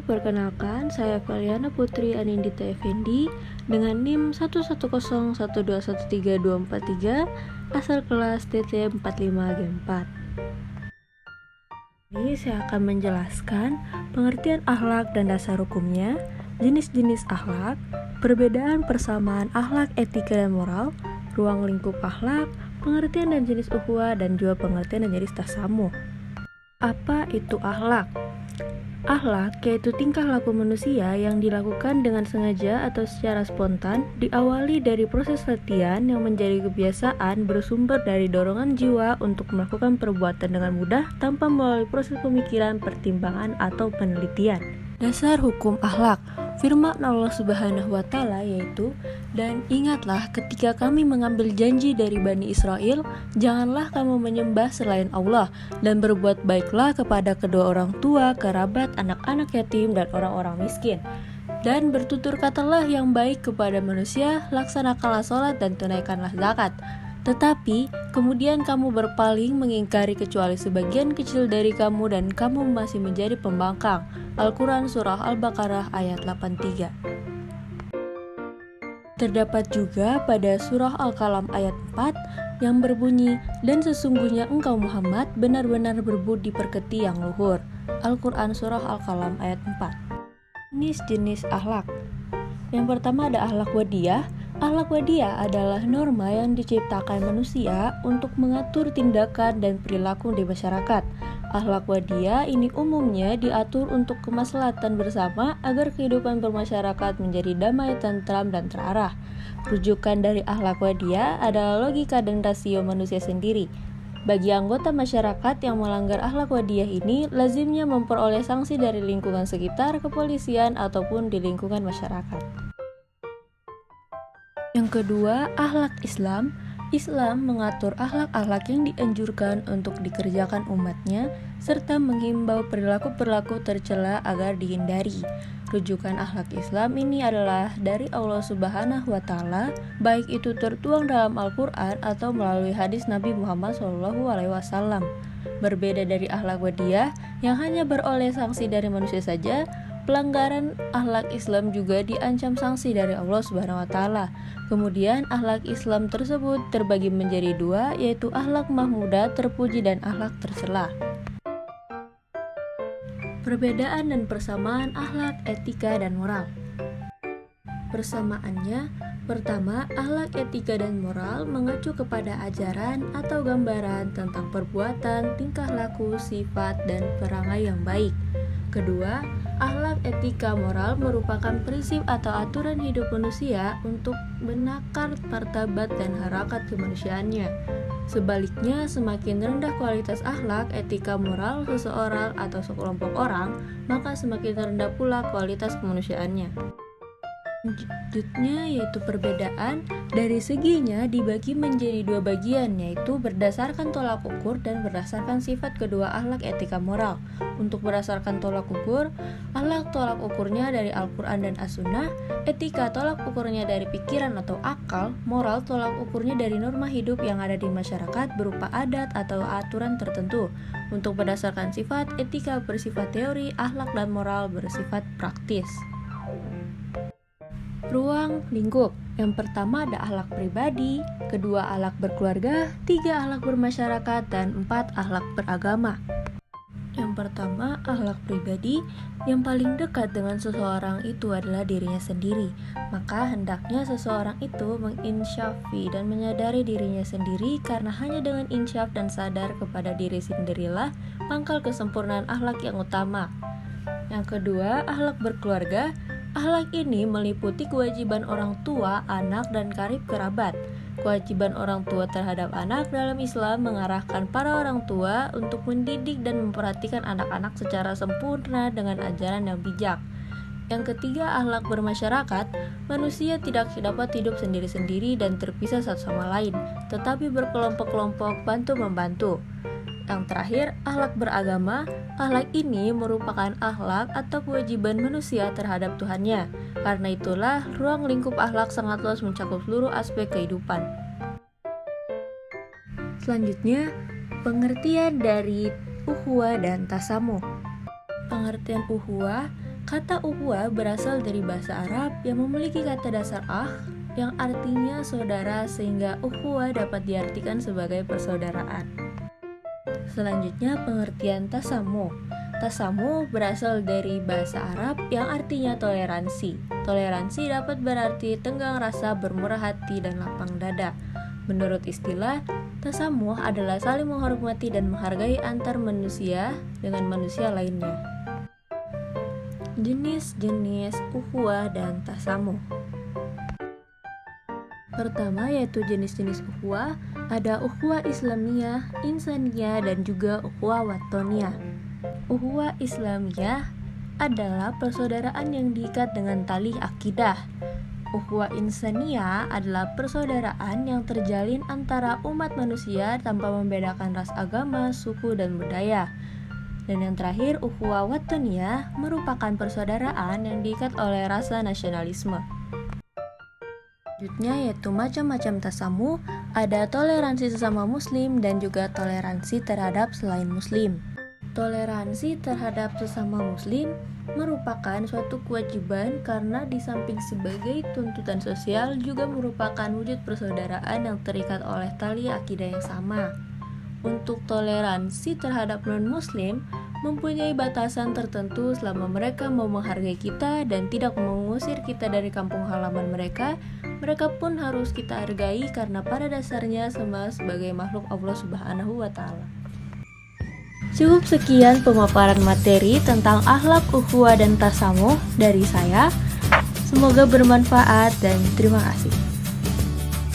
perkenalkan saya Valiana Putri Anindita Effendi dengan NIM 110121324 asal kelas TT 45 Gen 4. Ini saya akan menjelaskan pengertian akhlak dan dasar hukumnya, jenis-jenis akhlak, perbedaan persamaan akhlak, etika dan moral, ruang lingkup akhlak, pengertian dan jenis ukhuwah, dan juga pengertian dan jenis tasamuh. Apa itu akhlak? Akhlak yaitu tingkah laku manusia yang dilakukan dengan sengaja atau secara spontan, diawali dari proses latihan yang menjadi kebiasaan bersumber dari dorongan jiwa untuk melakukan perbuatan dengan mudah tanpa melalui proses pemikiran, pertimbangan, atau penelitian. Dasar hukum akhlak, firman Allah Subhanahu wa Ta'ala yaitu, "Dan ingatlah ketika kami mengambil janji dari Bani Israel, janganlah kamu menyembah selain Allah, dan berbuat baiklah kepada kedua orang tua, kerabat, anak-anak yatim, dan orang-orang miskin. Dan bertutur katalah yang baik kepada manusia, laksanakanlah sholat dan tunaikanlah zakat. Tetapi kemudian kamu berpaling mengingkari kecuali sebagian kecil dari kamu dan kamu masih menjadi pembangkang." Al-Quran Surah Al-Baqarah ayat 83. Terdapat juga pada Surah Al-Qalam ayat 4 yang berbunyi, "Dan sesungguhnya engkau Muhammad benar-benar berbudi pekerti yang luhur." Al-Quran Surah Al-Qalam ayat 4. Jenis-jenis akhlak. Yang pertama ada akhlak wadiyah. Akhlak wadiyah adalah norma yang diciptakan manusia untuk mengatur tindakan dan perilaku di masyarakat. Akhlak wadiyah ini umumnya diatur untuk kemaslahatan bersama agar kehidupan bermasyarakat menjadi damai, tentram, dan terarah. Rujukan dari akhlak wadiyah adalah logika dan rasio manusia sendiri. Bagi anggota masyarakat yang melanggar akhlak wadiyah ini, lazimnya memperoleh sanksi dari lingkungan sekitar, kepolisian, ataupun di lingkungan masyarakat. Yang kedua, akhlak Islam. Islam mengatur akhlak-akhlak yang dianjurkan untuk dikerjakan umatnya, serta menghimbau perilaku-perilaku tercela agar dihindari. Rujukan akhlak Islam ini adalah dari Allah Subhanahu wa Ta'ala, baik itu tertuang dalam Al-Quran atau melalui hadis Nabi Muhammad SAW. Berbeda dari akhlak wadiyah yang hanya beroleh sanksi dari manusia saja, pelanggaran akhlak Islam juga diancam sanksi dari Allah Subhanahu wa Ta'ala. Kemudian akhlak Islam tersebut terbagi menjadi dua, yaitu akhlak mahmudah terpuji dan akhlak tercela. Perbedaan dan persamaan akhlak, etika, dan moral. Persamaannya, pertama, akhlak, etika, dan moral mengacu kepada ajaran atau gambaran tentang perbuatan, tingkah laku, sifat, dan perangai yang baik. Kedua, akhlak, etika, moral merupakan prinsip atau aturan hidup manusia untuk menakar martabat dan harakat kemanusiaannya. Sebaliknya, semakin rendah kualitas akhlak, etika, moral seseorang atau sekelompok orang, maka semakin rendah pula kualitas kemanusiaannya. Selanjutnya yaitu perbedaan. Dari seginya dibagi menjadi dua bagian, yaitu berdasarkan tolak ukur dan berdasarkan sifat kedua akhlak, etika, moral. Untuk berdasarkan tolak ukur, akhlak tolak ukurnya dari Al-Quran dan As-Sunnah, etika tolak ukurnya dari pikiran atau akal, moral tolak ukurnya dari norma hidup yang ada di masyarakat berupa adat atau aturan tertentu. Untuk berdasarkan sifat, etika bersifat teori, akhlak dan moral bersifat praktis. Ruang lingkup. Yang pertama ada akhlak pribadi, kedua akhlak berkeluarga, tiga akhlak bermasyarakat, dan empat akhlak beragama. Yang pertama, akhlak pribadi. Yang paling dekat dengan seseorang itu adalah dirinya sendiri. Maka hendaknya seseorang itu menginsyafi dan menyadari dirinya sendiri, karena hanya dengan insyaf dan sadar kepada diri sendirilah pangkal kesempurnaan akhlak yang utama. Yang kedua, akhlak berkeluarga. Akhlak ini meliputi kewajiban orang tua, anak, dan karib kerabat. Kewajiban orang tua terhadap anak dalam Islam mengarahkan para orang tua untuk mendidik dan memperhatikan anak-anak secara sempurna dengan ajaran yang bijak. Yang ketiga, akhlak bermasyarakat. Manusia tidak dapat hidup sendiri-sendiri dan terpisah satu sama lain, tetapi berkelompok-kelompok bantu-membantu. Yang terakhir, akhlak beragama. Akhlak ini merupakan akhlak atau kewajiban manusia terhadap Tuhannya. Karena itulah, ruang lingkup akhlak sangat luas mencakup seluruh aspek kehidupan. Selanjutnya, pengertian dari ukhuwah dan tasamuh. Pengertian ukhuwah, Kata ukhuwah berasal dari bahasa Arab yang memiliki kata dasar yang artinya saudara, sehingga ukhuwah dapat diartikan sebagai persaudaraan. Selanjutnya pengertian tasamuh. Tasamuh berasal dari bahasa Arab yang artinya toleransi. Toleransi dapat berarti tenggang rasa, bermurah hati, dan lapang dada. Menurut istilah, tasamuh adalah saling menghormati dan menghargai antar manusia dengan manusia lainnya. Jenis-jenis ukhuwah dan tasamuh. Pertama yaitu jenis-jenis ukhuwah, ada ukhuwah Islamiyah, Insaniyah, dan juga ukhuwah Watoniyah. Ukhuwah Islamiyah adalah persaudaraan yang diikat dengan tali akidah. Ukhuwah Insaniyah adalah persaudaraan yang terjalin antara umat manusia tanpa membedakan ras, agama, suku, dan budaya. Dan yang terakhir, ukhuwah Watoniyah merupakan persaudaraan yang diikat oleh rasa nasionalisme. Selanjutnya yaitu macam-macam tasamuh, ada toleransi sesama muslim dan juga toleransi terhadap selain muslim. Toleransi terhadap sesama muslim merupakan suatu kewajiban karena di samping sebagai tuntutan sosial juga merupakan wujud persaudaraan yang terikat oleh tali akidah yang sama. Untuk toleransi terhadap non-muslim mempunyai batasan tertentu selama mereka mau menghargai kita dan tidak mengusir kita dari kampung halaman mereka pun harus kita hargai karena pada dasarnya sama sebagai makhluk Allah Subhanahu wa Ta'ala. Cukup sekian pemaparan materi tentang akhlak ukhuwah dan tasamuh dari saya. Semoga bermanfaat dan terima kasih.